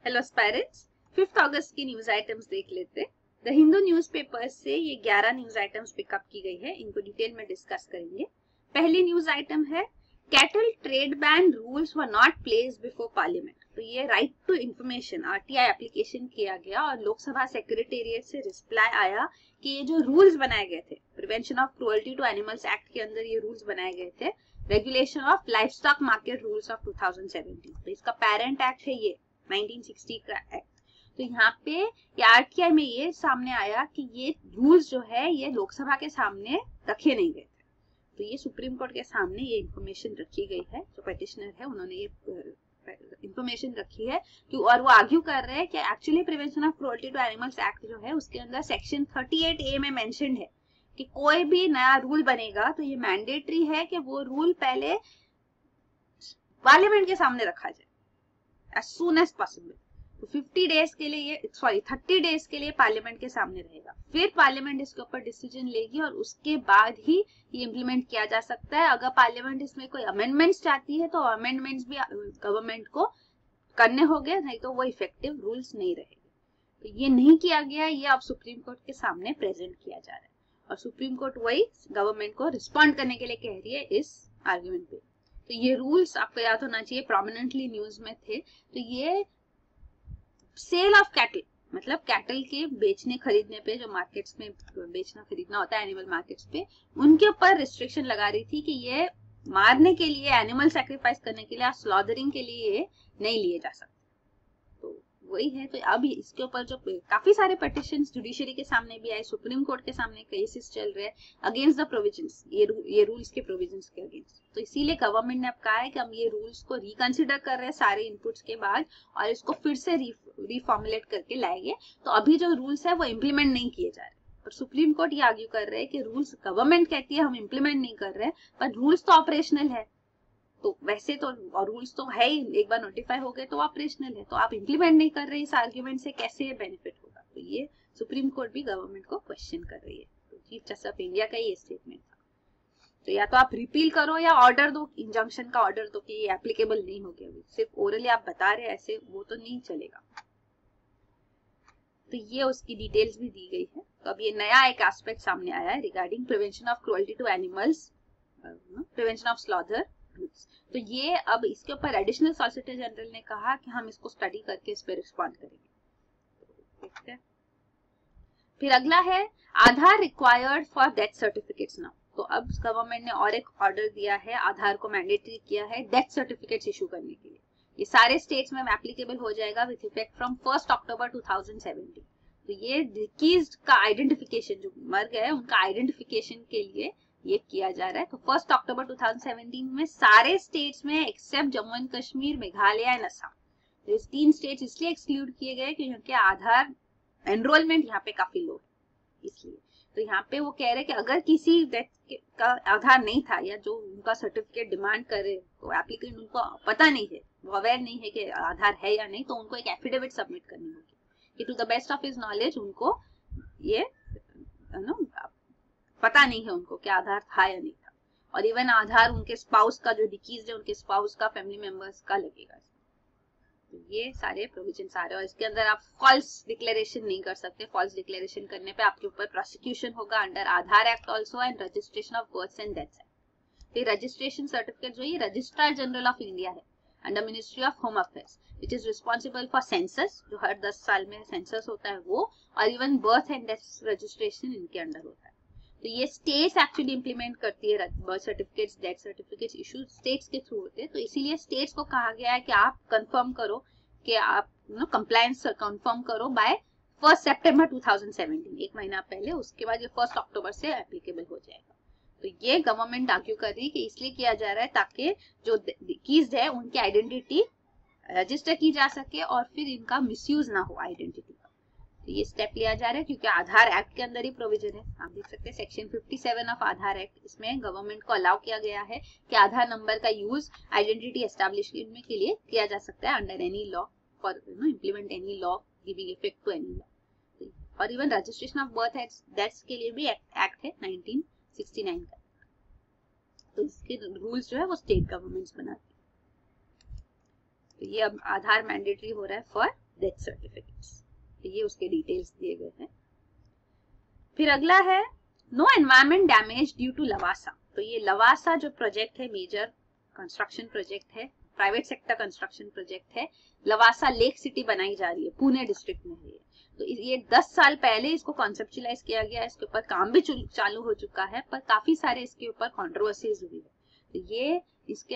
Hello aspirants, 5 अगस्त की news items देख लेते हैं। द हिंदू न्यूज़पेपर से ये 11 न्यूज आइटम्स पिकअप की गई है, इनको डिटेल में डिस्कस करेंगे। पहली न्यूज आइटम है cattle trade ban rules were not placed before parliament. तो ये right to information RTI application किया गया और लोकसभा सेक्रेटेरिएट से रिप्लाई आया कि ये जो रूल्स बनाए गए थे prevention of cruelty to animals act के अंदर ये रूल्स बनाए गए थे, regulation of livestock market rules of 2017। तो इसका पेरेंट एक्ट है ये 1960 का एक्ट। तो यहाँ पे आरटीआई में ये सामने आया कि ये रूल्स जो है ये लोकसभा के सामने रखे नहीं गए थे। तो ये सुप्रीम कोर्ट के सामने ये इंफॉर्मेशन रखी गई है। जो पेटिशनर है उन्होंने ये इंफॉर्मेशन रखी है कि और वो आर्ग्यू कर रहे हैं कि actually prevention of cruelty to animals act जो है उसके अंदर सेक्शन 38A में मेंशन्ड है कि कोई भी नया रूल बनेगा तो ये मैंडेटरी है कि वो रूल पहले पार्लियामेंट के सामने रखा जाए as soon as possible। तो 50 डेज के लिए 30 डेज के लिए पार्लियामेंट के सामने रहेगा, फिर पार्लियामेंट इसके ऊपर डिसीजन लेगी और उसके बाद ही ये इम्प्लीमेंट किया जा सकता है। अगर पार्लियामेंट इसमें कोई अमेंडमेंट्स चाहती है तो अमेंडमेंट्स भी गवर्नमेंट को करने होंगे, नहीं तो वो इफेक्टिव रूल्स नहीं रहेंगे। तो ये नहीं किया गया, ये अब सुप्रीम कोर्ट के सामने प्रेजेंट किया जा रहा है और सुप्रीम कोर्ट वही गवर्नमेंट को रिस्पॉन्ड करने के लिए कह रही है इस आर्ग्यूमेंट पे। तो ये रूल्स आपको याद होना चाहिए, प्रोमिनेंटली न्यूज में थे। तो ये सेल ऑफ कैटल मतलब कैटल के बेचने खरीदने पे, जो मार्केट्स में बेचना खरीदना होता है एनिमल मार्केट्स पे, उनके ऊपर रिस्ट्रिक्शन लगा रही थी कि ये मारने के लिए, एनिमल सैक्रिफाइस करने के लिए, स्लॉदरिंग के लिए नहीं लिए जा सकते। तो वही है। तो अब इसके ऊपर जो काफी सारे पिटीशंस जुडिशरी के सामने भी आए, सुप्रीम कोर्ट के सामने केसेस चल रहे हैं अगेंस्ट द प्रोविजंस, ये रूल्स के प्रोविजंस के अगेंस्ट। तो इसीलिए गवर्नमेंट ने अब कहा है कि हम ये रूल्स को रिकंसिडर कर रहे हैं सारे इनपुट्स के बाद और इसको फिर से रिफॉर्मुलेट करके लाएंगे। तो अभी जो रूल्स है वो इम्प्लीमेंट नहीं किए जा रहे और सुप्रीम कोर्ट ये आर्ग्यू कर रहे हैं कि रूल्स गवर्नमेंट कहती है हम इम्प्लीमेंट नहीं कर रहे, पर रूल्स तो ऑपरेशनल है। तो वैसे तो और रूल्स तो है ही, एक बार नोटिफाई हो गए तो ऑपरेशनल है, तो आप इंप्लीमेंट नहीं कर रहे, इस आर्ग्यूमेंट से कैसे बेनिफिट होगा। तो ये सुप्रीम कोर्ट भी गवर्नमेंट को क्वेश्चन कर रही है। तो चीफ जस्टिस ऑफ इंडिया का ये स्टेटमेंट था। तो या तो आप रिपील करो या ऑर्डर दो, इंजंक्शन का ऑर्डर दो कि ये एप्लीकेबल नहीं हो गया। सिर्फ ओरली आप बता रहे ऐसे वो तो नहीं चलेगा। तो ये उसकी डिटेल्स भी दी गई है। तो अब ये नया एक एस्पेक्ट सामने आया है regarding prevention of cruelty to animals, prevention of slaughter. तो ये अब इसके ऊपर एडिशनल सॉलिसिटर जनरल ने कहा कि हम इसको स्टडी करके इस पे रिस्पॉन्ड करेंगे। ठीक है। फिर अगला है Aadhaar required for death certificates now. तो अब गवर्नमेंट ने और एक ऑर्डर दिया है, आधार को मैंडेटरी किया है डेथ सर्टिफिकेट्स इशू करने के लिए। ये सारे स्टेट्स में एप्लीकेबल हो जाएगा विद इफेक्ट फ्रॉम 1 अक्टूबर 2017। तो ये डिसीज्ड का आइडेंटिफिकेशन, जो मर गए उनका आइडेंटिफिकेशन के लिए ये किया जा रहा है। तो 1 अक्टूबर 2017 में सारे स्टेट्स में except Jammu and Kashmir, Meghalaya and Assam, तो 3 स्टेट्स इसलिए एक्सक्लूड किए गए क्योंकि आधार एनरोलमेंट यहाँ पे काफी लो है इसलिए। तो यहाँ पे वो कह रहे हैं कि अगर किसी डेथ का आधार नहीं था या जो उनका सर्टिफिकेट डिमांड करे तो एप्लीकेंट उनको पता नहीं है, वो अवेयर नहीं है कि आधार है या नहीं, तो उनको एक एफिडेविट सबमिट करनी होगी कि to the best of his knowledge उनको ये पता नहीं है उनको कि आधार था या नहीं था। और इवन आधार उनके स्पाउस का, जो डिकीज है उनके स्पाउस का, फैमिली मेंबर्स का लगेगा। तो ये सारे प्रोविजन आ रहे हैं और इसके अंदर आप फॉल्स डिक्लेरेशन नहीं कर सकते। फॉल्स डिक्लेरेशन करने पे आपके ऊपर प्रोसिक्यूशन होगा under Aadhaar act also and registration of births and deaths act. फिर रजिस्ट्रेशन सर्टिफिकेट जो ये रजिस्ट्रार जनरल ऑफ इंडिया है under ministry of home affairs which is responsible for census, जो हर 10 साल में सेंसस होता है वो, और even birth and death registration इनके अंडर होता है। तो ये स्टेट्स एक्चुअली इंप्लीमेंट करती है, birth certificates, death certificates issue states के थ्रू होते हैं। तो इसीलिए स्टेट्स को कहा गया है कि आप कंफर्म करो कि आप कंप्लायंस कंफर्म करो बाय 1 सितंबर 2017, एक महीना पहले। उसके बाद ये 1 अक्टूबर से एप्लीकेबल हो जाएगा। तो ये गवर्नमेंट आर्ग्यू कर रही है कि इसलिए किया जा रहा है ताकि जो कीज है उनकी आइडेंटिटी रजिस्टर की जा सके और फिर इनका मिसयूज ना हो आइडेंटिटी का। तो ये स्टेप लिया जा रहा है क्योंकि आधार एक्ट के अंदर ही प्रोविजन है। आप देख सकते हैं सेक्शन 57 ऑफ आधार एक्ट, इसमें गवर्नमेंट को अलाउ किया गया है कि आधार नंबर का यूज आइडेंटिटी एस्टैब्लिशमेंट के लिए किया जा सकता है under any law for implement any law giving effect to any law. और even registration of birth deaths के लिए भी एक्ट है 1969 का। तो इसके रूल्स जो है वो स्टेट गवर्नमेंट्स बनाती है। तो ये अब आधार मैंडेटरी हो रहा है फॉर डेथ सर्टिफिकेट्स। ये उसके डिटेल्स दिए गए हैं। फिर अगला है no environment damage due to Lavasa. तो ये लवासा जो प्रोजेक्ट है, मेजर कंस्ट्रक्शन प्रोजेक्ट है, प्राइवेट सेक्टर कंस्ट्रक्शन प्रोजेक्ट है। लवासा लेक सिटी बनाई जा रही है, पुणे डिस्ट्रिक्ट में है। तो ये 10 साल पहले इसको कॉन्सेप्चुलाइज किया गया, इसके ऊपर काम भी चालू हो चुका है, पर काफी सारे इसके ऊपर कंट्रोवर्सीज हुई है। तो ये इसके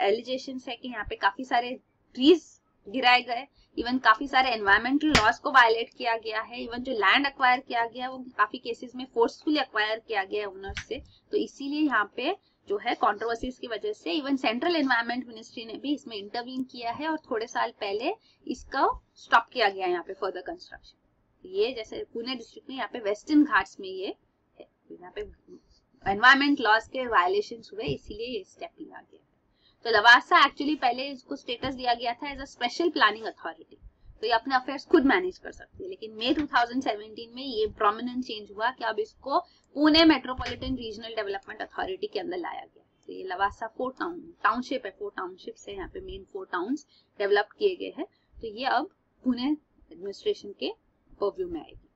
एलिगेशंस है कि यहाँ पे काफी सारे ट्रीज गिराए गए, इवन काफी सारे एनवायरमेंटल लॉज को वायलेट किया गया है, इवन जो लैंड एक्वायर किया गया वो काफी केसेस में फोर्सफुली एक्वायर किया गया है ओनर्स से। तो इसीलिए यहाँ पे जो है कंट्रोवर्सीज की वजह से इवन सेंट्रल एनवायरमेंट मिनिस्ट्री ने भी इसमें इंटरवीन किया है और थोड़े साल पहले इसका स्टॉप किया गया यहाँ पे फर्दर कंस्ट्रक्शन। ये जैसे पुणे डिस्ट्रिक्ट में यहाँ पे वेस्टर्न घाट्स में ये है, यहाँ पे एनवायरमेंट लॉज के वायलेशंस हुए, इसीलिए ये स्टेप लिया गया। तो लवासा एक्चुअली पहले इसको स्टेटस दिया गया था as a special planning authority, तो ये अपने अफेयर्स खुद मैनेज कर सकती है। लेकिन मई 2017 में ये प्रोमिनेंट चेंज हुआ कि अब इसको Pune metropolitan regional development authority के अंदर लाया गया। तो ये लवासा 4 टाउनशिप है, 4 टाउनशिप्स है यहाँ पे, मेन 4 टाउन्स डेवलप किए गए हैं। तो ये अब पुणे एडमिनिस्ट्रेशन के पर्व्यू में आएगी।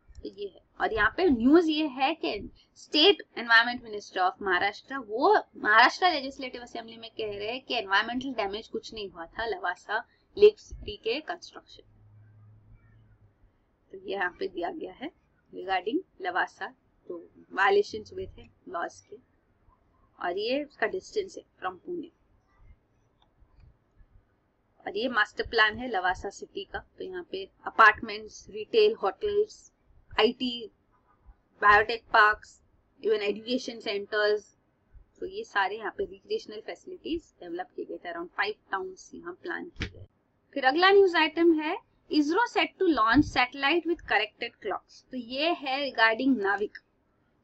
तो ये है, और यहाँ पे न्यूज ये है कि state environment minister of Maharashtra, वो महाराष्ट्र लेजिस्लेटिव असेंबली में कह रहे हैं कि एनवायरमेंटल डैमेज कुछ नहीं हुआ था लवासा लेक सिटी के कंस्ट्रक्शन। तो ये यहाँ पे दिया गया है रिगार्डिंग लवासा, तो वायलेशंस हुए थे लॉज के, और ये उसका डिस्टेंस है फ्रॉम पुणे। और ये मास्टर प्लान है लवासा सिटी का। तो यहाँ पे apartments, retail, hotels, IT, biotech parks, even education centres, तो ये सारे यहाँ पे रिक्रिएशनल फैसिलिटीज डेवलप किए गए थे। अराउंड 5 टाउन्स यहाँ प्लान किए गए। फिर अगला न्यूज आइटम है ISRO set to launch satellite with corrected clocks. तो ये है रिगार्डिंग नाविक,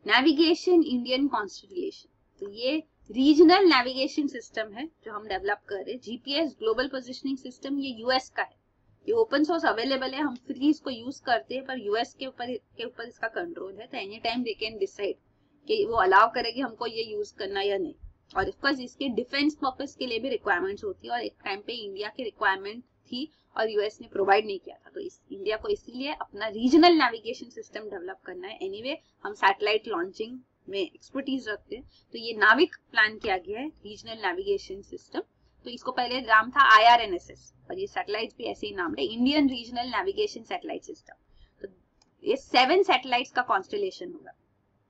नेविगेशन इंडियन कॉन्स्टलेशन। तो ये रीजनल नेविगेशन सिस्टम है जो हम डेवलप कर रहे हैं। GPS ग्लोबल पोजिशनिंग सिस्टम, ये US का है, ये ओपन सोर्स अवेलेबल है, हम फ्री इसको यूज करते हैं, पर US के ऊपर इसका कंट्रोल है। तो any time they can decide कि वो अलाउ करेगी हमको ये यूज करना या नहीं। और ऑफकोर्स इसके डिफेंस पर्पस के लिए भी रिक्वायरमेंट्स होती है, और एक टाइम पे इंडिया की रिक्वायरमेंट थी और US ने प्रोवाइड नहीं किया था। तो इंडिया को इसीलिए अपना रीजनल नेविगेशन सिस्टम डेवलप करना है। एनीवे हम सैटेलाइट लॉन्चिंग में एक्सपर्टीज रखते हैं, तो ये नाविक प्लान किया गया है, रीजनल नेविगेशन सिस्टम। तो इसको पहले नाम था IRNSS, और ये सैटेलाइट भी ऐसे ही नाम है, Indian regional navigation satellite system. तो ये 7 सैटेलाइट्स का कॉन्स्टलेशन होगा।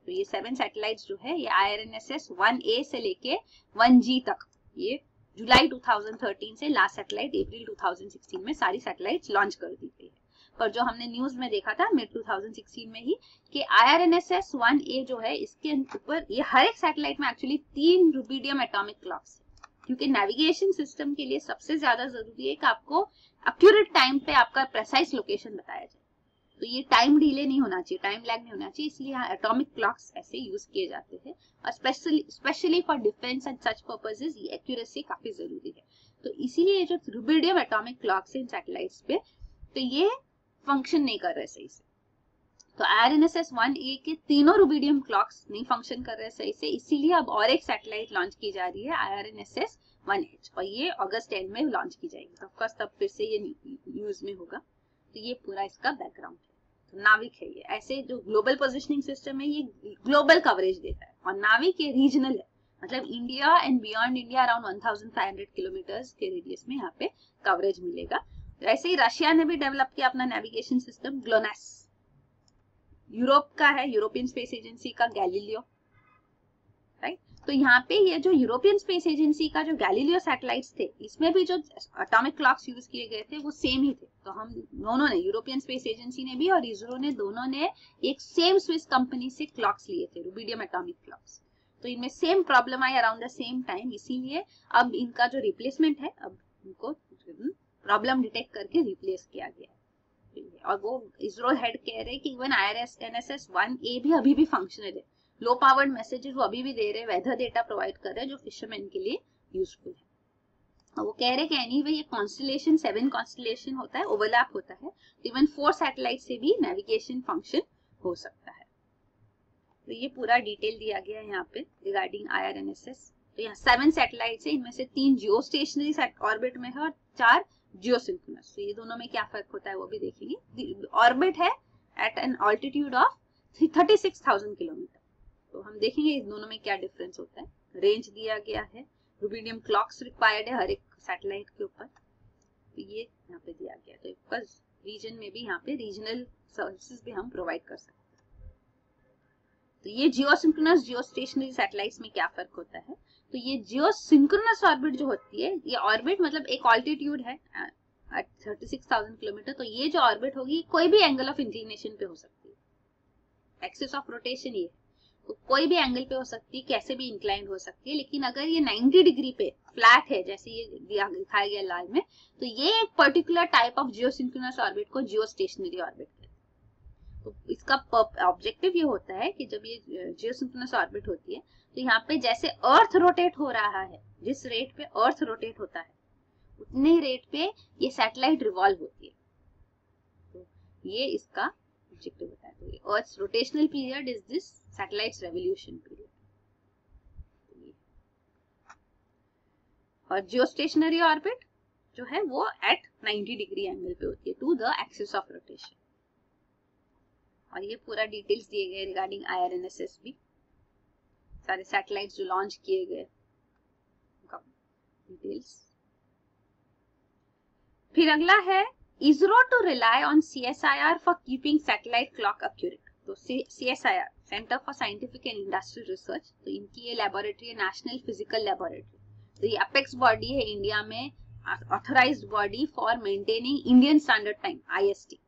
तो ये 7 सैटेलाइट्स जो है ये IRNSS 1A से लेके 1G तक, ये जुलाई 2013 से लास्ट सैटेलाइट अप्रैल 2016 में सारी सैटेलाइट्स लॉन्च कर दी गई है। पर जो हमने न्यूज में देखा था मिड 2016 में ही कि IRNSS 1A जो है, इसके ऊपर ये हर एक सैटेलाइट में एक्चुअली 3 रुबिडियम एटॉमिक क्लॉक्स, क्योंकि नेविगेशन सिस्टम के लिए सबसे ज्यादा जरूरी है कि आपको एक्यूरेट टाइम पे आपका प्रेसाइज लोकेशन बताया जाए। तो ये टाइम डिले नहीं होना चाहिए, टाइम लैग नहीं होना चाहिए, इसलिए यहाँ एटॉमिक क्लॉक्स ऐसे यूज किए जाते हैं। और specially for defence and such purposes ये एक्यूरेसी काफी जरूरी है। तो इसीलिए जो रुबिडियम एटॉमिक क्लॉक्स है इन सैटेलाइट्स पे, तो ये फंक्शन नहीं कर रहे सही से। तो IRNSS 1A के तीनों रुबिडियम क्लॉक्स नहीं फंक्शन कर रहे सही से, इसीलिए अब और एक सैटेलाइट लॉन्च की जा रही है IRNSS 1H, और ये अगस्त एंड में लॉन्च की जाएगी। तो ऑफकोर्स तब फिर से ये न्यूज में होगा। तो ये पूरा इसका बैकग्राउंड है। तो नाविक है ये, ऐसे जो ग्लोबल पोजिशनिंग सिस्टम है ये ग्लोबल कवरेज देता है, और नाविक ये रीजनल है, मतलब India and beyond India around 1500 kilometres के रेडियस में यहाँ पे कवरेज मिलेगा। ऐसे ही रशिया ने भी डेवलप किया अपना नेविगेशन सिस्टम ग्लोनास, यूरोप का है, यूरोपियन स्पेस एजेंसी का गैलीलियो, राइट। तो यहाँ पे ये जो यूरोपियन स्पेस एजेंसी का जो गैलीलियो सैटेलाइट्स थे, इसमें भी जो एटॉमिक क्लॉक्स यूज किए गए थे वो सेम ही थे। तो हम दोनों ने, यूरोपियन स्पेस एजेंसी ने भी और इसरो ने, दोनों ने एक सेम स्विस कंपनी से क्लॉक्स लिए थे, रुबिडियम एटॉमिक क्लॉक्स। तो इनमें same problem I around the same time, इसीलिए अब इनका जो रिप्लेसमेंट है, अब इनको प्रॉब्लम डिटेक्ट करके रिप्लेस किया गया है। और वो इसरो हेड कह रहे हैं कि इवन IRNSS 1A भी अभी भी फंक्शनल है, लो पावर्ड मैसेजेस वो अभी भी दे रहे हैं, वेदर डेटा प्रोवाइड कर रहे हैं जो फिशरमैन के लिए यूजफुल है। और वो कह रहे हैं कि एनीवे ये कॉन्स्टलेशन 7 कॉन्स्टलेशन होता है, ओवरलैप होता है, तो इवन 4 सैटेलाइट से भी नेविगेशन फंक्शन हो सकता है। तो ये पूरा डिटेल दिया गया है यहाँ पे रिगार्डिंग IRNSS। तो यहाँ 7 सैटेलाइट्स है, इनमें से 3 जियो स्टेशनरी ऑर्बिट में है और 4 जियोसिंक्रोनस। तो ये दोनों में क्या फर्क होता है वो भी देखेंगे। ऑर्बिट है at an altitude of 36,000 kilometre. तो हम देखेंगे इस दोनों में क्या डिफरेंस होता है। रेंज दिया गया है, रुबिडियम क्लॉक्स रिक्वायर्ड है हर एक सैटेलाइट के ऊपर, तो ये यहाँ पे दिया गया। तो बस रीजन में भी यहाँ पे रीजनल सर्विसेज भी हम प्रोवाइड कर सकते हैं। तो ये जियोसिंक्रोनस जियोस्टेशनरी सैटेलाइट्स में क्या फर्क होता है। तो ये जियोसिंक्रोनस ऑर्बिट जो होती है, ये ऑर्बिट मतलब एक ऑल्टीट्यूड है 36,000 किलोमीटर। तो ये जो ऑर्बिट होगी कोई भी एंगल ऑफ इंक्लिनेशन पे हो सकती है। एक्सिस ऑफ रोटेशन ये तो कोई भी एंगल पे हो सकती है, कैसे भी इंक्लाइंड हो सकती है। लेकिन अगर ये 90 डिग्री पे फ्लैट है जैसे ये दिखाया गया लाल में, तो ये एक particular type of geosynchronous orbit को जियोस्टेशनरी ऑर्बिट कहते हैं। तो इसका ऑब्जेक्टिव ये होता है कि जब ये जियोसिंक्रोनस ऑर्बिट होती है तो यहाँ पे जैसे अर्थ रोटेट हो रहा है, जिस रेट पे अर्थ रोटेट होता है उतने रेट पे ये सैटेलाइट रिवॉल्व होती है। तो ये इसका ऑब्जेक्टिव होता है। तो earth rotational period is this satellites revolution period. और जियोस्टेशनरी ऑर्बिट जो है वो एट 90 डिग्री एंगल पे होती है to the axis of rotation. और ये पूरा डिटेल्स दिए गए रिगार्डिंग IRNSS भी, सारे सैटेलाइट्स जो लॉन्च किए गए डिटेल्स। फिर अगला है ISRO to rely on CSIR for keeping satellite clock accurate. तो CSIR centre for scientific and industrial research, तो इनकी ये लेबोरेटरी है, नेशनल फिजिकल लेबोरेटरी। तो ये अपेक्स बॉडी है इंडिया में, authorised body for maintaining Indian standard time IST।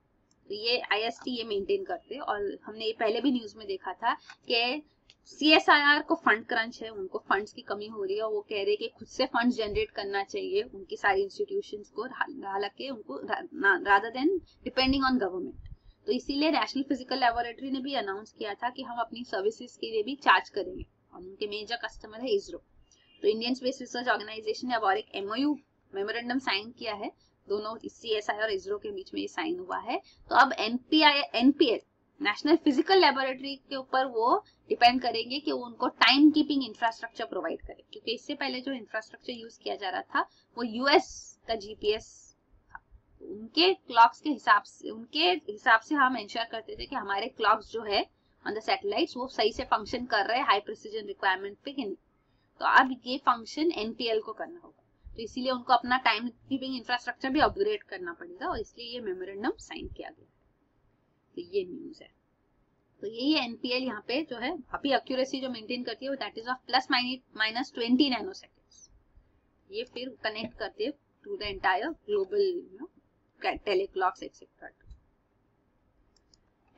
तो ये IST ये मेंटेन करते हैं। और हमने ये पहले भी न्यूज में देखा था कि CSIR को फंड क्रंच है, उनको फंड्स की कमी हो रही है। वो कह रहे कि खुद से फंड्स जनरेट करना चाहिए उनकी सारी इंस्टीट्यूशंस को, हालांकि उनको rather than depending on government. तो इसीलिए नेशनल फिजिकल लेबोरेटरी ने भी अनाउंस किया था कि हम अपनी सर्विसेज के लिए भी चार्ज करेंगे, और उनके मेजर कस्टमर है ISRO। तो इंडियन स्पेस रिसर्च ऑर्गेनाइजेशन ने अब और एक MOU मेमोरेंडम साइन किया है, दोनों CSIR और ISRO के बीच में ये साइन हुआ है। तो अब NPL नेशनल फिजिकल लेबोरेटरी के ऊपर वो डिपेंड करेंगे कि वो उनको टाइम कीपिंग इंफ्रास्ट्रक्चर प्रोवाइड करे, क्योंकि इससे पहले जो इंफ्रास्ट्रक्चर यूज किया जा रहा था वो US का GPS था। तो उनके क्लॉक्स के हिसाब से हम इंश्योर करते थे कि हमारे क्लॉक्स जो है ऑन द सैटेलाइट्स वो सही से फंक्शन कर रहे हैं हाई प्रिसीजन रिक्वायरमेंट पे कि नहीं। तो अब ये फंक्शन NPL को करना होगा, तो इसीलिए उनको अपना टाइम कीपिंग इंफ्रास्ट्रक्चर भी अपग्रेड करना पड़ेगा, और इसलिए ये मेमोरेंडम साइन किया गया है। तो ये न्यूज है। तो यही NPL यहाँ पे जो है अभी एक्यूरेसी जो मेंटेन करती है वो दैट इज ऑफ ±20 नैनोसेकंड्स। ये फिर कनेक्ट करते हैं to the entire global telecoms etcetera.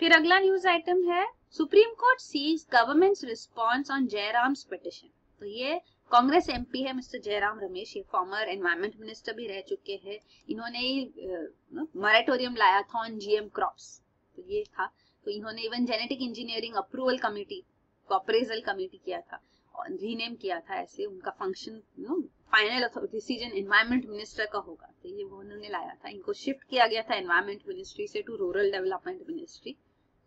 फिर अगला न्यूज आइटम है supreme court sees government's response on Jairam's petition. तो ये कांग्रेस MP है मिस्टर जयराम रमेश, ये फॉर्मर एनवायरमेंट मिनिस्टर भी रह चुके हैं। इन्होंने मॉरेटोरियम लाया था ऑन GM क्रॉप्स, तो ये था। तो इन्होंने even genetic engineering approval committee को अप्रेजल कमेटी किया था और रीनेम किया था, ऐसे उनका function final decision environment minister का होगा। तो ये वो उन्होंने लाया था, इनको शिफ्ट किया गया था एनवायरमेंट मिनिस्ट्री से to rural development ministry.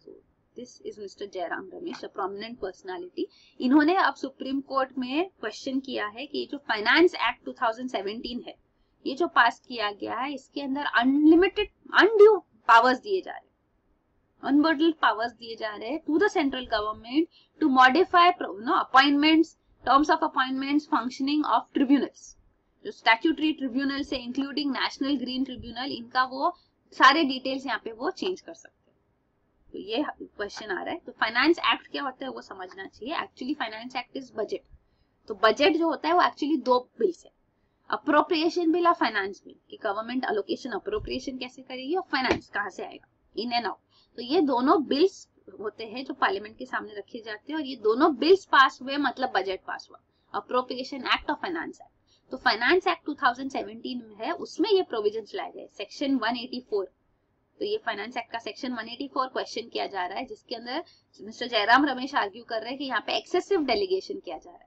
So this is mister Jairam Ramesh, a prominent personality. इन्होंने अब सुप्रीम कोर्ट में क्वेश्चन किया है कि जो फाइनेंस एक्ट 2017 है, ये जो पास किया गया है, इसके अंदर अनलिमिटेड अनड्यू पावर्स दिए जा रहे हैं, अनबर्डल्ड पावर्स दिए जा रहे हैं to the central government to modify appointments, terms of appointments, functioning of tribunals. जो स्टैट्यूटरी ट्रिब्यूनल्स है इंक्लूडिंग नेशनल ग्रीन ट्रिब्यूनल, इनका वो सारे डिटेल्स यहाँ पे वो चेंज कर सकते हैं। तो ये क्वेश्चन आ रहा है। तो फाइनेंस एक्ट क्या होता है वो समझना चाहिए। Actually finance act is budget. तो बजट जो होता है वो एक्चुअली दो बिल्स है, अप्रोप्रिएशन बिल और फाइनेंस बिल, कि गवर्नमेंट अलोकेशन अप्रोप्रिएशन कैसे करेगी और फाइनेंस कहाँ से आएगा, इन एंड आउट। तो ये दोनों बिल्स होते हैं जो पार्लियामेंट के सामने रखे जाते हैं, और ये दोनों बिल्स पास हुए मतलब बजट पास हुआ, अप्रोप्रिएशन एक्ट और फाइनेंस एक्ट। तो फाइनेंस एक्ट 2017 में है, उसमें ये प्रोविजंस लाए गए, सेक्शन 184। तो ये फाइनेंस एक्ट का सेक्शन 184 क्वेश्चन किया जा रहा है, जिसके अंदर मिस्टर जयराम रमेश आर्ग्यू कर रहे हैं कि यहाँ पे एक्सेसिव डेलीगेशन किया जा रहा है,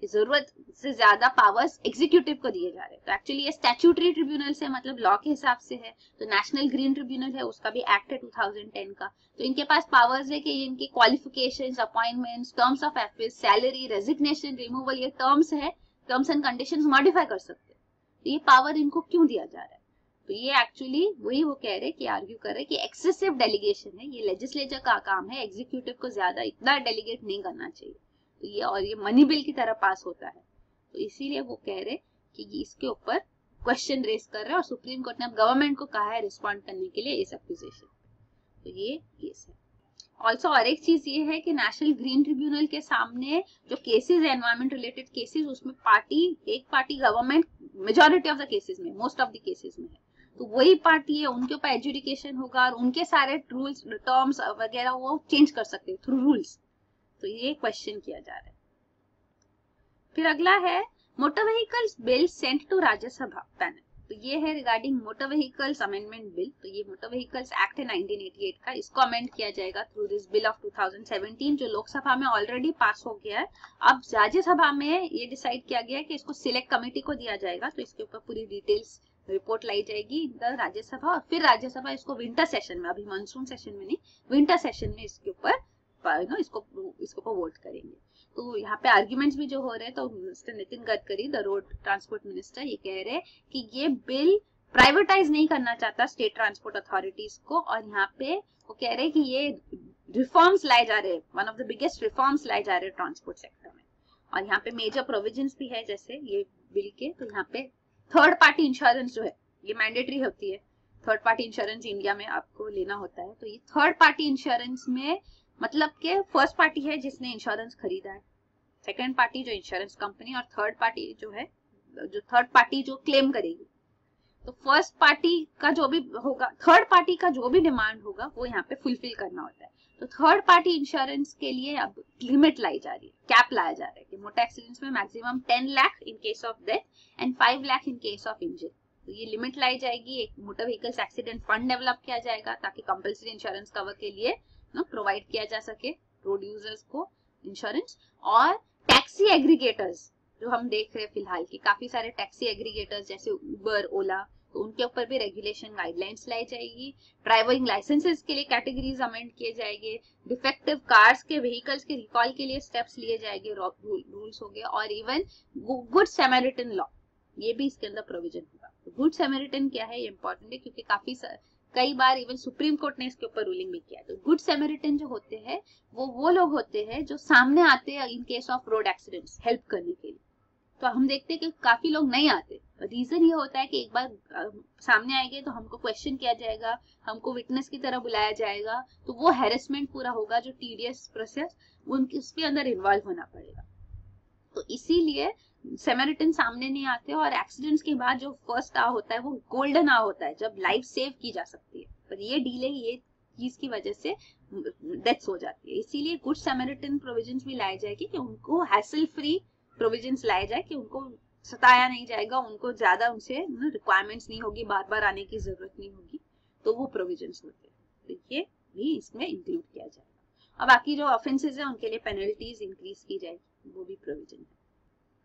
जरूरत से ज्यादा पावर्स एग्जीक्यूटिव को दिए जा रहे हैं। तो एक्चुअली ये स्टैट्यूटरी ट्रिब्यूनल से मतलब लॉ के हिसाब से है। तो नेशनल ग्रीन ट्रिब्यूनल है, उसका भी एक्ट है 2010 का। तो इनके पास पावर्स है कि इनके qualifications, appointments, terms of office, salary, resignation, removal, ये टर्म्स है, टर्म्स एंड कंडीशंस मॉडिफाई कर सकते हैं। तो ये पावर इनको क्यों दिया जा रहा है? तो ये एक्चुअली वही वो कह रहे कि आर्ग्यू कर रहे कि एक्सेसिव डेलीगेशन है, ये लेजिस्लेचर का काम है, एग्जीक्यूटिव को ज्यादा इतना डेलीगेट नहीं करना चाहिए। तो ये और ये मनी बिल की तरह पास होता है, तो इसीलिए वो कह रहे कि इसके ऊपर क्वेश्चन रेस कर रहे हैं और सुप्रीम कोर्ट ने अब गवर्नमेंट को कहा है रिस्पॉन्ड करने के लिए इस एक्यूजेशन। तो ये केस है। ऑल्सो और एक चीज ये है कि नेशनल ग्रीन ट्रिब्यूनल के सामने जो केसेस है एनवायरमेंट रिलेटेड केसेस, उसमें एक party government majority of the cases में, मोस्ट ऑफ द केसेस में है, तो वही पार्टी है, उनके ऊपर एजुडिकेशन होगा और उनके सारे रूल्स टर्म्स वगैरह वो चेंज कर सकते हैं थ्रू रूल्स। तो ये क्वेश्चन किया जा रहा है। फिर अगला है motor vehicles bill sent to Rajya Sabha panel. तो ये है regarding motor vehicles amendment bill. तो ये मोटर व्हीकल्स एक्ट है 1988 का, इसको अमेंड किया जाएगा थ्रू दिस बिल ऑफ 2017 जो लोकसभा में ऑलरेडी पास हो गया है। अब राज्यसभा में ये डिसाइड किया गया है कि इसको सिलेक्ट कमेटी को दिया जाएगा, तो इसके ऊपर पूरी डिटेल्स रिपोर्ट लाई जाएगी इन राज्यसभा, और फिर राज्यसभा इसको विंटर सेशन में, अभी मानसून सेशन में नहीं, विंटर सेशन में इसके ऊपर इसको वोट करेंगे। तो यहाँ पे आर्ग्यूमेंट्स भी जो हो रहे हैं, तो mister Nitin Gadkari the road transport minister ये कह रहे हैं कि ये बिल प्राइवेटाइज नहीं करना चाहता स्टेट ट्रांसपोर्ट अथॉरिटीज को, और यहाँ पे वो कह रहे हैं कि ये रिफॉर्म्स लाए जा रहे हैं, one of the biggest reforms लाए जा रहे हैं ट्रांसपोर्ट सेक्टर में। और यहाँ पे मेजर प्रोविजंस भी है जैसे ये बिल के, तो यहाँ पे थर्ड पार्टी इंश्योरेंस जो है ये मैंडेटरी होती है, थर्ड पार्टी इंश्योरेंस इंडिया में आपको लेना होता है। तो ये थर्ड पार्टी इंश्योरेंस में मतलब के फर्स्ट पार्टी है जिसने इंश्योरेंस खरीदा है, सेकंड पार्टी जो इंश्योरेंस कंपनी, और थर्ड पार्टी जो है, जो थर्ड पार्टी जो क्लेम करेगी। तो फर्स्ट पार्टी का जो भी होगा, थर्ड पार्टी का जो भी डिमांड होगा वो यहाँ पे फुलफिल करना होता है। तो थर्ड पार्टी इंश्योरेंस के लिए अब लिमिट लाई जा रही है, कैप लाया जा रहा है कि मोटर एक्सीडेंट्स में maximum 10 lakh in case of death and 5 lakh in case of injury. तो ये लिमिट लाई जाएगी। एक motor vehicles accident fund develop किया जाएगा ताकि कंपल्सरी इंश्योरेंस कवर के लिए प्रोवाइड किया जा सके रोड यूजर्स को इंश्योरेंस। और टैक्सी एग्रीगेटर्स जो हम देख रहे हैं फिलहाल की, काफी सारे टैक्सी एग्रीगेटर्स जैसे उबर, ओला, तो उनके ऊपर भी रेगुलेशन गाइडलाइंस लाई जाएगी। ड्राइविंग लाइसेंसेस के लिए कैटेगरीज अमेंड किए जाएंगे, डिफेक्टिव कार्स के व्हीकल्स के रिकॉल के लिए स्टेप्स लिए जाएंगे, रूल्स हो गए, और इवन गुड सैमरिटन लॉ ये भी इसके अंदर प्रोविजन होगा। गुड सैमरिटन क्या है, ये इंपॉर्टेंट है क्योंकि कई बार इवन सुप्रीम कोर्ट ने इसके ऊपर रूलिंग भी किया। तो गुड सैमरिटन जो होते हैं वो लोग होते हैं जो सामने आते हैं in case of road accidents help करने के लिए। तो हम देखते हैं कि काफी लोग नहीं आते, रीजन ये होता है कि एक बार सामने आएंगे तो हमको क्वेश्चन किया जाएगा, हमको विटनेस की तरह बुलाया जाएगा, तो वो हैरेसमेंट पूरा होगा, जो टीडियस प्रोसेस उसके अंदर इन्वॉल्व होना पड़ेगा। तो इसीलिए सैमरिटन सामने नहीं आते, और एक्सीडेंट्स के बाद जो फर्स्ट आ होता है वो गोल्डन आ होता है जब लाइफ सेव की जा सकती है, पर ये डिले ये चीज की वजह से डेथ्स हो जाती है। इसीलिए गुड सैमरिटन प्रोविजंस भी लाए जाएगी कि उनको हैसल फ्री प्रोविजंस लाए जाए, कि उनको सताया नहीं जाएगा, उनको ज्यादा उनसे रिक्वायरमेंट्स नहीं होगी, बार बार आने की जरूरत नहीं होगी, तो वो प्रोविजंस होते हैं। तो ये भी इसमें इंक्लूड किया जाएगा। और बाकी जो ऑफेंसेस है उनके लिए पेनल्टीज इंक्रीज की जाएगी, वो भी प्रोविजन है।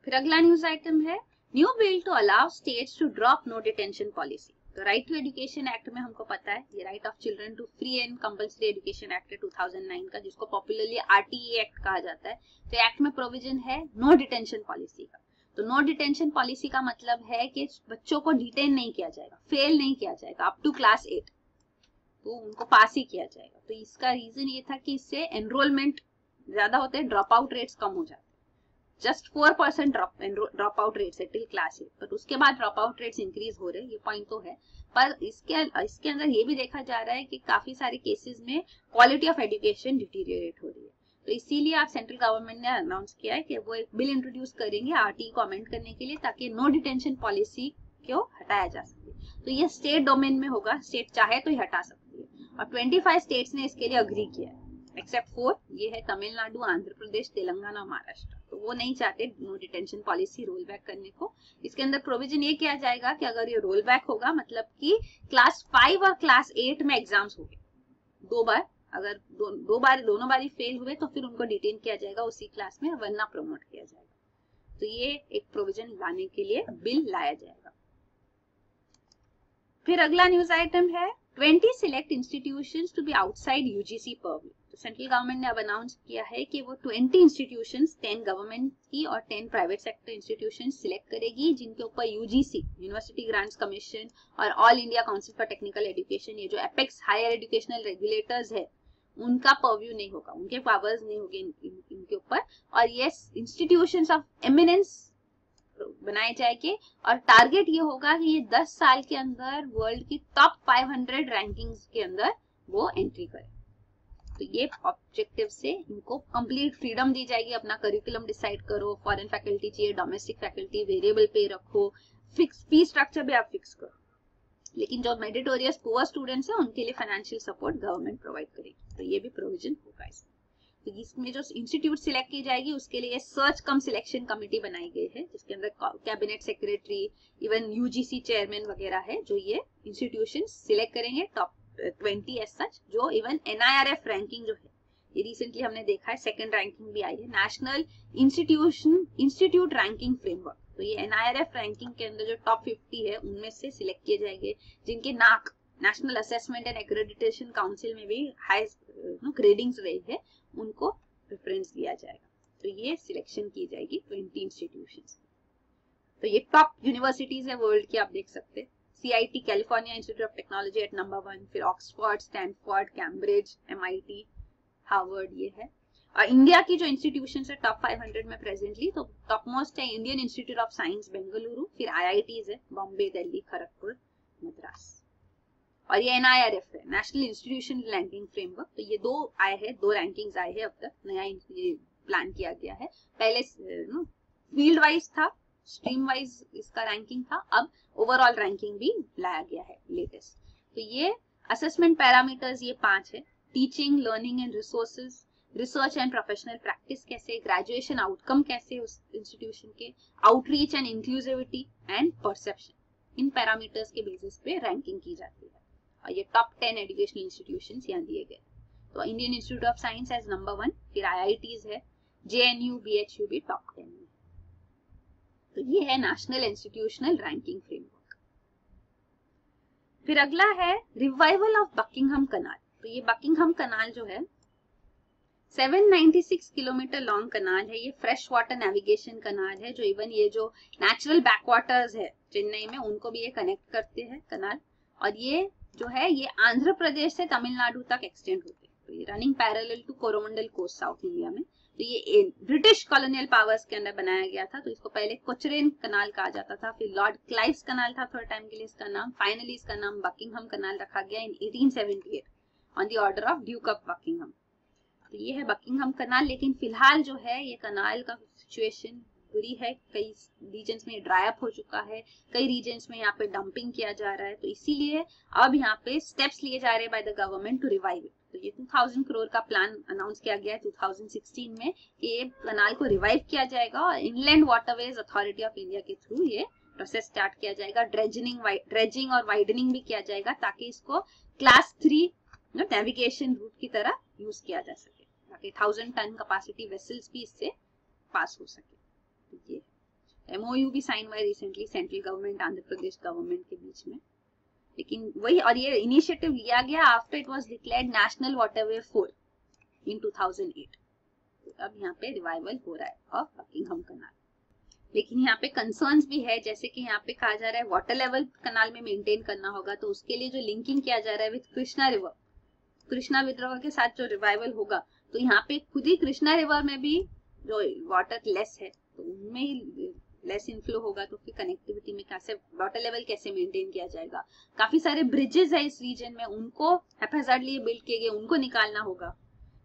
फिर अगला न्यूज आइटम है new bill to allow states to drop no detention policy. तो राइट टू एजुकेशन एक्ट में हमको पता है ये right of children to free and compulsory education act है 2009 का, जिसको पॉपुलरली आरटीई एक्ट कहा जाता है। तो एक्ट में प्रोविजन है नो डिटेंशन पॉलिसी का। तो नो डिटेंशन पॉलिसी का मतलब है कि बच्चों को डिटेन नहीं किया जाएगा, फेल नहीं किया जाएगा अप टू क्लास 8, तो उनको पास ही किया जाएगा। तो इसका रीजन ये था कि इससे एनरोलमेंट ज्यादा होते हैं, ड्रॉप आउट रेट्स कम हो जाते हैं। जस्ट 4% ड्रॉप आउट रेट्स है टिल क्लास 8, पर उसके बाद ड्रॉप आउट रेट्स इंक्रीज हो रहे हैं, ये पॉइंट तो है। पर इसके अंदर ये भी देखा जा रहा है कि काफी सारे केसेस में क्वालिटी ऑफ एजुकेशन डिटीरियरेट हो रही है। तो इसीलिए आप सेंट्रल गवर्नमेंट ने अनाउंस किया है कि वो एक बिल इंट्रोड्यूस करेंगे आरटीई को अमेंड करने के लिए, ताकि नो डिटेंशन पॉलिसी को हटाया जा सके। तो ये स्टेट डोमेन में होगा, स्टेट चाहे तो ही हटा सकती है, और 25 स्टेट्स ने इसके लिए अग्री किया है एक्सेप्ट 4, ये है तमिलनाडु, आंध्र प्रदेश, तेलंगाना और महाराष्ट्र। तो वो नहीं चाहते no detention policy roll back करने को। इसके अंदर प्रोविजन ये किया जाएगा कि अगर ये रोल बैक होगा, मतलब कि क्लास 5 और क्लास 8 में एग्जाम्स हो गए 2 बार, अगर दोनों बार फेल हुए तो फिर उनको डिटेन किया जाएगा उसी क्लास में, वरना प्रमोट किया जाएगा। तो ये एक प्रोविजन लाने के लिए बिल लाया जाएगा। फिर अगला न्यूज आइटम है 20 select institutions to be outside UGC purview. तो सेंट्रल गवर्नमेंट ने अब अनाउंस किया है कि वो 20 इंस्टीट्यूशंस, 10 गवर्नमेंट की और 10 प्राइवेट सेक्टर इंस्टीट्यूशंस सिलेक्ट करेगी, जिनके ऊपर यूजीसी, यूनिवर्सिटी ग्रांट्स कमीशन और all India council for technical education, ये जो एपेक्स हायर एजुकेशनल रेगुलेटर्स है, उनका परव्यू नहीं होगा, उनके पावर्स नहीं होंगे इनके ऊपर। और ये इंस्टीट्यूशंस ऑफ एमिनेंस बनाए जाएंगे और टारगेट ये होगा कि ये 10 साल के अंदर वर्ल्ड की टॉप 500 रैंकिंग्स के अंदर वो एंट्री करे। तो ये ऑब्जेक्टिव से इनको कंप्लीट फ्रीडम दी जाएगी, अपना करिकुलम डिसाइड करो, फॉरेन फैकल्टी चाहिए, डोमेस्टिक फैकल्टी, वेरिएबल पे रखो, फिक्स फी स्ट्रक्चर भी आप फिक्स करो। लेकिन जो मेरिटोरियस पुअर स्टूडेंट्स है उनके लिए फाइनेंशियल सपोर्ट गवर्नमेंट प्रोवाइड करेगी। तो ये भी प्रोविजन होगा इसमें। तो इसमें जो इंस्टीट्यूट सिलेक्ट की जाएगी उसके लिए सर्च कम सिलेक्शन कमेटी बनाई गई है, जिसके अंदर cabinet secretary, even UGC chairman वगैरह है, जो ये इंस्टीट्यूशन सिलेक्ट करेंगे टॉप 20 एज सच। जो इवन NIRF रैंकिंग जो है, ये रिसेंटली हमने देखा है, सेकंड रैंकिंग भी आई है, नेशनल इंस्टीट्यूट रैंकिंग फ्रेमवर्क। तो ये NIRF रैंकिंग के अंदर जो टॉप 50 है उनमें से सिलेक्ट किए जाएंगे, जिनके national assessment and accreditation council में भी हाई ग्रेडिंग्स रही है, उनको प्रेफरेंस दिया जाएगा। तो ये सिलेक्शन की जाएगी 20 इंस्टीट्यूशंस। तो ये टॉप यूनिवर्सिटीज है वर्ल्ड की, आप देख सकते हैं। CIT California institute of technology at number 1, फिर Oxford, Stanford, Cambridge, MIT, Harvard, ये है। और इंडिया की जो इंस्टीट्यूशन है टॉप 500 में प्रेजेंटली, तो टॉप मोस्ट है Indian institute of science Bengaluru, फिर IITs है बॉम्बे, दिल्ली, खड़गपुर, मद्रास। और ये NIRF है, नेशनल इंस्टीट्यूशन रैंकिंग फ्रेमवर्क। तो ये दो आए हैं, 2 रैंकिंग्स आए हैं अब तक, नया ये प्लान किया गया है। पहले फील्ड वाइज था, स्ट्रीम वाइज इसका रैंकिंग था, अब ओवरऑल रैंकिंग भी लाया गया है लेटेस्ट। तो ये असेसमेंट पैरामीटर्स ये 5 है, teaching, learning and resources, research and professional practice कैसे, ग्रेजुएशन आउटकम कैसे उस इंस्टीट्यूशन के, outreach and inclusivity and perception. In parameters के बेसिस पे रैंकिंग की जाती है। और ये टॉप 10 एजुकेशनल इंस्टीट्यूशंस यहाँ दिए गए। तो Indian institute of science as number 1, फिर IITs है, JNU, BHU भी टॉप 10 में। तो ये है नेशनल इंस्टीट्यूशनल रैंकिंग फ्रेमवर्क। फिर अगला है रिवाइवल ऑफ बकिंघम कनाल। तो ये बकिंघम कनाल जो है 796 किलोमीटर लॉन्ग कनाल है। ये फ्रेश वाटर नेविगेशन कनाल है, जो इवन ये जो नेचुरल बैकवाटर्स है चेन्नई में, उनको भी ये कनेक्ट करते हैं कनाल। और ये जो है ये आंध्र प्रदेश से तमिलनाडु तक एक्सटेंड होते हैं। तो ये running parallel to Coromandel coast South India में। तो ये ब्रिटिश कॉलोनियल पावर्स के अंदर बनाया गया था। तो इसको पहले कोचरेन कनाल कहा जाता था, फिर लॉर्ड क्लाइव्स कनाल था थोड़ा टाइम के लिए इसका नाम, फाइनली इसका नाम बकिंघम कनाल रखा गया इन 1878 on the order of Duke of Buckingham. तो ये है बकिंघम कनाल। लेकिन फिलहाल जो है ये कनाल का सिचुएशन बुरी है, कई रीजन्स में ड्राई अप हो चुका है, कई रीजन्स में यहाँ पे डंपिंग किया जा रहा है। तो इसीलिए अब यहाँ पे स्टेप्स लिए जा रहे हैं by the government to revive it. तो ये 2000 करोड़ का प्लान अनाउंस किया गया है 2016 में कि ये कनाल को रिवाइव किया जाएगा और inland waterways authority of India के थ्रू ये प्रोसेस स्टार्ट किया जाएगा। ड्रेजिंग और वाइडनिंग भी किया जाएगा ताकि इसको क्लास 3 नेविगेशन रूट की तरह यूज किया जा सके, ताकि 1000 टन कैपेसिटी वेसल्स भी इससे पास हो सके। ये MOU भी साइन हुआ है recently central government Andhra Pradesh government के बीच में। लेकिन वही, और ये इनिशिएटिव लिया गया after it was declared national waterway 4 इन 2008। तो अब यहाँ पे रिवाइवल हो रहा है ऑफ बकिंघम कनाल। लेकिन यहाँ पे कंसर्न्स भी है, जैसे कि यहाँ पे कहा जा रहा है वाटर लेवल कनाल में मेंटेन करना होगा। तो उसके लिए जो लिंकिंग किया जा रहा है विद कृष्णा रिवर, कृष्णा विद्रोह के साथ जो रिवाइवल होगा, तो यहाँ पे खुद ही कृष्णा रिवर में भी जो वाटर लेस है तो उनमें ही लेस इनफ्लो होगा। तो फिर कनेक्टिविटी में कैसे वाटर लेवल कैसे मेंटेन किया जाएगा। काफी सारे ब्रिजेस है इस रीजन में, उनको हैप्पीजार्डली बिल्ड किए गए, उनको निकालना होगा।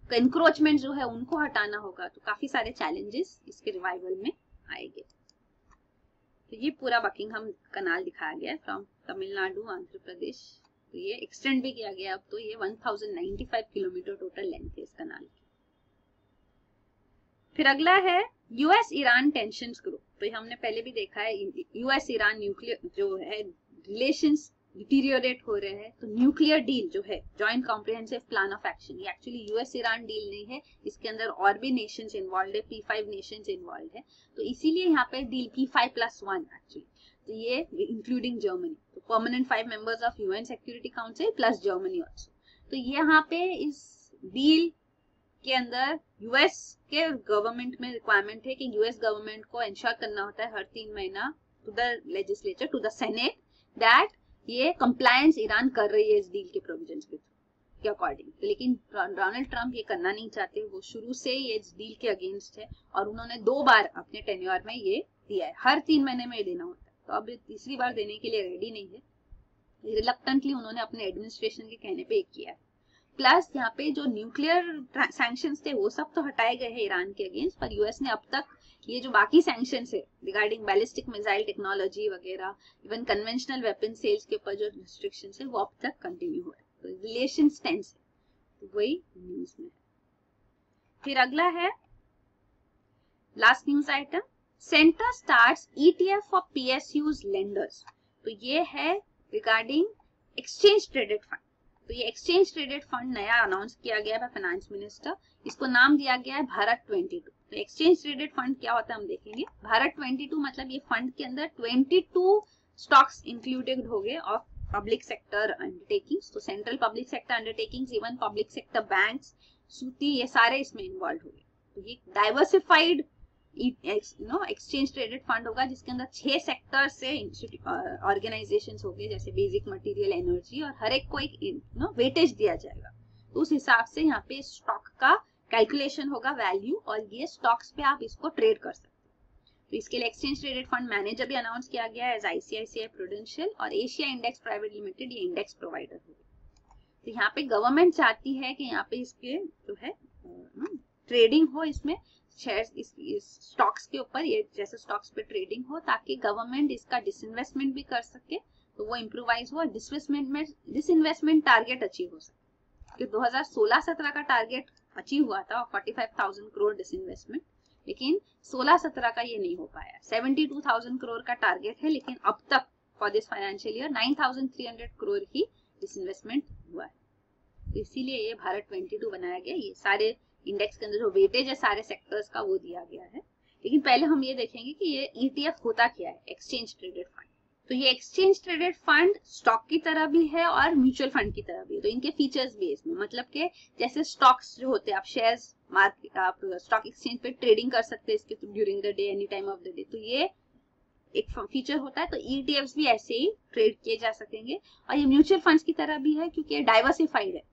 एनक्रोचमेंट जो है उनको हटाना होगा। तो काफी सारे चैलेंजेस इसके रिवाइवल में आएंगे। तो ये पूरा बकिंघम कनाल दिखाया गया है फ्रॉम तमिलनाडु आंध्र प्रदेश। तो ये एक्सटेंड भी किया गया। अब तो ये 1095 किलोमीटर टोटल लेंथ है इस कनाल की। फिर अगला है US ईरान टेंशंस ग्रो। तो हमने पहले भी देखा है US ईरान न्यूक्लियर जो है रिलेशंस डिटीरियोरेट हो रहे हैं। तो न्यूक्लियर डील जो है joint comprehensive plan of action, ये एक्चुअली US ईरान डील नहीं है, इसके अंदर और भी नेशंस इन्वॉल्व है, P5 नेशंस इन्वॉल्व है। तो इसीलिए यहाँ पे डील P5+1 एक्चुअली, तो ये इंक्लूडिंग जर्मनी, तो permanent 5 members of UN security council plus Germany also. तो यहाँ पे इस डील जिसके अंदर यूएस के गवर्नमेंट में रिक्वायरमेंट है कि यूएस गवर्नमेंट को इंश्योर करना होता है हर 3 महीना to the legislature, to the senate, that ये कंप्लायंस ईरान कर रही है इस डील के प्रोविजंस के अकॉर्डिंग। लेकिन डोनाल्ड ट्रंप ये करना नहीं चाहते, वो शुरू से ये इस डील के अगेंस्ट है और उन्होंने 2 बार अपने टेन्योर में ये दिया है, हर 3 महीने में ये देना होता है। तो अब तीसरी बार देने के लिए रेडी नहीं है, रिलक्टेंटली उन्होंने अपने एडमिनिस्ट्रेशन के कहने पे किया है। प्लस यहाँ पे जो न्यूक्लियर सैंक्शंस थे वो सब तो हटाए गए हैं ईरान के अगेंस्ट, पर यूएस ने अब तक ये जो बाकी सैंक्शंस है रिगार्डिंग बैलिस्टिक मिसाइल टेक्नोलॉजी वगैरह, इवन कन्वेंशनल वेपन सेल्स के ऊपर जो रिस्ट्रिक्शंस है वो अब तक कंटिन्यू हो रहे हैं। तो रिलेशन टेंस है, तो वही न्यूज में है। फिर अगला है last news item, centre starts ETF for PSUs lenders. तो ये है रिगार्डिंग एक्सचेंज ट्रेडेड फंड। तो ये एक्सचेंज ट्रेडेड फंड नया अनाउंस किया गया है फाइनेंस मिनिस्टर, इसको नाम दिया गया है भारत 22। तो एक्सचेंज ट्रेडेड फंड क्या होता है हम देखेंगे। भारत 22 मतलब ये फंड के अंदर 22 स्टॉक्स इंक्लूडेड हो गए ऑफ पब्लिक सेक्टर अंडरटेकिंग्स। तो central public sector undertakings, even public sector banks, सूती, ये सारे इसमें इन्वॉल्व हो गए। तो ये डाइवर्सिफाइड एक्सचेंज ट्रेडेड फंड होगा जिसके अंदर 6 सेक्टर से ऑर्गेनाइजेशंस हो गए, जैसे बेसिक मटेरियल, एनर्जी, और हर एक को एक वेटेज दिया जाएगा। तो उस हिसाब से यहाँ पे स्टॉक का कैलकुलेशन होगा वैल्यू, और ये स्टॉक्स पे आप इसको ट्रेड कर सकते हैं। तो इसके लिए एक्सचेंज ट्रेडेड फंड मैनेजर भी अनाउंस किया गया है एज ICICI प्रूडेंशियल, और एशिया इंडेक्स प्राइवेट लिमिटेड ये इंडेक्स प्रोवाइडर होगा। तो यहाँ पे गवर्नमेंट चाहती है कि यहाँ पे इसके जो है ट्रेडिंग हो, इसमें शेयर्स इस स्टॉक्स के ऊपर, ये जैसे स्टॉक्स पे ट्रेडिंग हो, ताकि गवर्नमेंट इसका डिसइन्वेस्टमेंट भी कर सके, तो वो इम्प्रोवाइज हो, डिसइन्वेस्टमेंट टारगेट अचीव हो सके। कि 2016-17 का टारगेट अचीव हुआ था 45,000 करोड़ डिसइन्वेस्टमेंट, लेकिन 16-17 का ये नहीं हो पाया। 72,000 करोड़ का टारगेट है, लेकिन अब तक for this financial year 9,300 crore he disinvestment हुआ है। तो इसीलिए ये भारत 22 बनाया गया। ये सारे इंडेक्स के अंदर जो वेटेज है सारे सेक्टर्स का वो दिया गया है। लेकिन पहले हम ये देखेंगे कि ये ETF होता क्या है, एक्सचेंज ट्रेडेड फंड। तो ये एक्सचेंज ट्रेडेड फंड स्टॉक की तरह भी है और म्यूचुअल फंड की तरह भी है। तो इनके फीचर्स भी है इसमें, मतलब कि जैसे स्टॉक्स जो होते हैं, आप शेयर्स मार्केट, आप स्टॉक एक्सचेंज पे ट्रेडिंग कर सकते हैं इसके during the day, any time of the day. तो ये एक फीचर होता है। तो ETFs भी ऐसे ही ट्रेड किए जा सकेंगे, और ये म्यूचुअल फंड्स की तरह भी है क्योंकि ये डाइवर्सिफाइड है।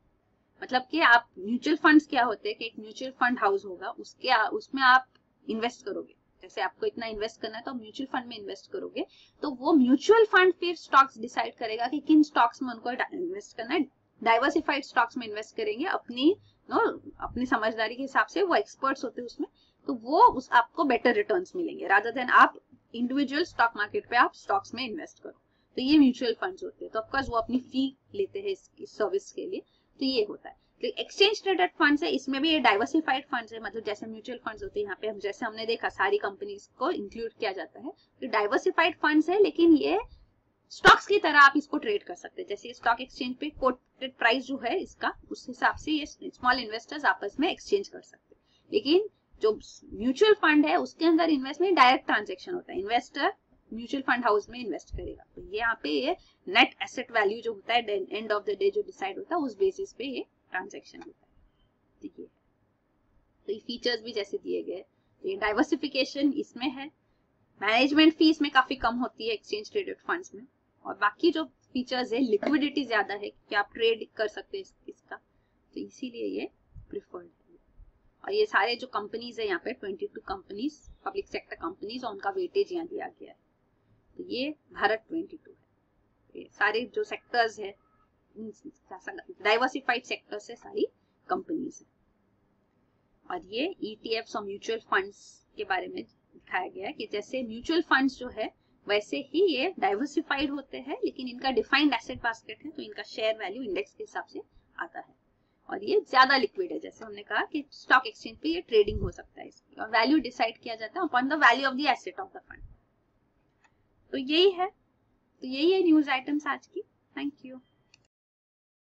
मतलब कि आप म्यूचुअल फंड्स क्या होते हैं कि एक म्यूचुअल फंड हाउस होगा, उसमें आप इन्वेस्ट करोगे। जैसे आपको इतना इन्वेस्ट करना है तो म्यूचुअल फंड में इन्वेस्ट करोगे, तो वो म्यूचुअल फंड फिर स्टॉक्स डिसाइड करेगा कि किन स्टॉक्स में उनको इन्वेस्ट करना है। डाइवर्सिफाइड स्टॉक्स में इन्वेस्ट करेंगे अपनी समझदारी के हिसाब से, वो एक्सपर्ट्स होते हैं उसमें, तो वो आपको बेटर रिटर्न्स मिलेंगे रादर देन आप इंडिविजुअल स्टॉक मार्केट पे आप स्टॉक्स में इन्वेस्ट करो। तो ये म्यूचुअल फंड्स होते हैं, तो ऑफकोर्स वो अपनी फी लेते हैं इस सर्विस के लिए। तो ये होता है। तो एक्सचेंज ट्रेडेड फंड्स है, इसमें भी ये डाइवर्सिफाइड फंड्स है, मतलब जैसे म्यूचुअल फंड्स होते हैं, यहाँ पे हम जैसे हमने देखा सारी कंपनीज को इंक्लूड किया जाता है। तो डाइवर्सिफाइड फंड्स है, लेकिन ये स्टॉक्स की तरह आप इसको ट्रेड कर सकते हैं। जैसे स्टॉक एक्सचेंज पे कोटेड प्राइस जो है इसका, उस हिसाब से ये स्मॉल इन्वेस्टर्स आपस में एक्सचेंज कर सकते हैं। लेकिन जो म्यूचुअल फंड है उसके अंदर इन्वेस्टमेंट डायरेक्ट ट्रांजेक्शन होता है, इन्वेस्टर म्यूचुअल फंड हाउस में इन्वेस्ट करेगा। तो ये यहाँ पे ये नेट एसेट वैल्यू जो होता है एंड ऑफ द डे जो डिसाइड होता है, उस बेसिस पे ये ट्रांजैक्शन होता है। ठीक है, तो ये फीचर्स भी जैसे दिए गए, ये डाइवर्सिफिकेशन इसमें है, मैनेजमेंट फी इसमें काफी कम होती है एक्सचेंज ट्रेडेड फंड्स में, और बाकी जो फीचर्स है लिक्विडिटी ज्यादा है कि आप ट्रेड कर सकते हैं इसका, तो इसीलिए ये प्रिफर्ड है। और ये सारे जो कंपनीज है यहाँ पे 22 कंपनीज, पब्लिक सेक्टर कंपनीज, और उनका वेटेज यहाँ दिया गया है। तो ये भारत 22 है। ये सारे जो सेक्टर्स है डाइवर्सिफाइड सेक्टर से सारी कंपनीज है। और ये ETFs और म्यूचुअल फंड्स के बारे में दिखाया गया है कि जैसे म्यूचुअल फंड्स जो है वैसे ही ये डाइवर्सिफाइड होते हैं, लेकिन इनका डिफाइंड एसेट बास्केट है, तो इनका शेयर वैल्यू इंडेक्स के हिसाब से आता है, और ये ज्यादा लिक्विड है। जैसे हमने कहा कि स्टॉक एक्सचेंज पे ये ट्रेडिंग हो सकता है इसकी, और वैल्यू डिसाइड किया जाता है upon the value of the asset of the fund. तो यही है, न्यूज आइटम्स आज की। Thank you.